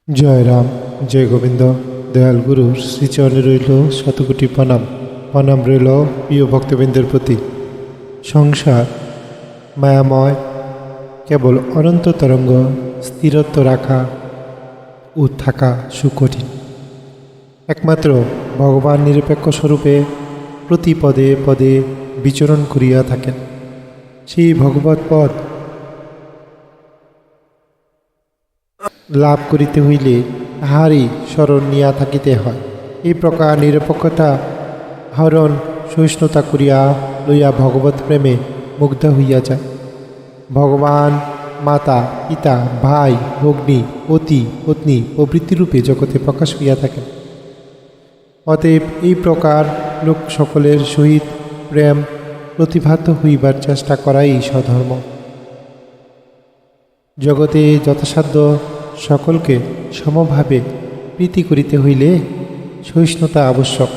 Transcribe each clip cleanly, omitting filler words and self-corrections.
জয় রাম, জয় গোবিন্দ। দয়াল গুরুর শ্রীচরণে রইল শতকোটি প্রণাম। প্রণাম রইল প্রিয় ভক্তবৃন্দের প্রতি। সংসার মায়াময়, কেবল অনন্ত তরঙ্গ, স্থিরত্ব রাখা ও থাকা সুকঠিন। একমাত্র ভগবান নিরপেক্ষ স্বরূপে প্রতি পদে পদে বিচরণ করিয়া থাকেন। সেই ভগবৎ পদ লাভ করিতে হইলে তাহারই স্মরণ নিয়া থাকিতে হয়। এই প্রকার নিরপেক্ষতা হরণ সহিষ্ণুতা করিয়া লইয়া ভগবত প্রেমে মুগ্ধ হইয়া যায়। ভগবান মাতা, পিতা, ভাই, ভগ্নী, পতি, পত্নী প্রভৃতিরূপে জগতে প্রকাশ হইয়া থাকেন। অতএব এই প্রকার লোক সকলের সহিত প্রেম প্রতিভাত হইবার চেষ্টা করাই স্বধর্ম। জগতে যথাসাধ্য সকলকে সমভাবে প্রীতি করিতে হইলে সহিষ্ণুতা আবশ্যক,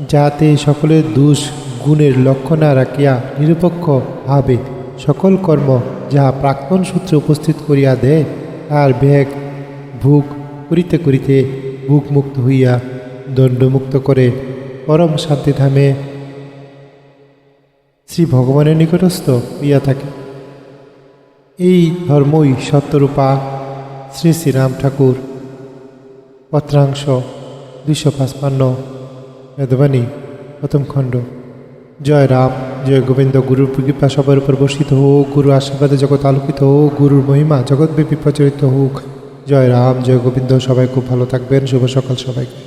যাতে সকলের দোষ গুণের লক্ষ্য না রাখিয়া নিরপেক্ষভাবে সকল কর্ম যাহা প্রাক্তন সূত্রে উপস্থিত করিয়া দেয় তার বেগ ভোগ করিতে করিতে ভোগমুক্ত হইয়া দণ্ডমুক্ত করে পরম শান্তিধামে শ্রী ভগবানের নিকটস্থ হইয়া থাকে। এই ধর্মই সত্যরূপা শ্রী শ্রীরাম ঠাকুর পত্রাংশ 255 বেদবাণী প্রথম খণ্ড। জয় রাম, জয় গোবিন্দ। গুরুর কৃপা সবার উপর বর্ষিত হোক, গুরু আশীর্বাদে জগৎ আলোকিত হোক, গুরুর মহিমা জগৎব্যাপী প্রচলিত হোক। জয় রাম, জয় গোবিন্দ। সবাই খুব ভালো থাকবেন। শুভ সকাল সবাইকে।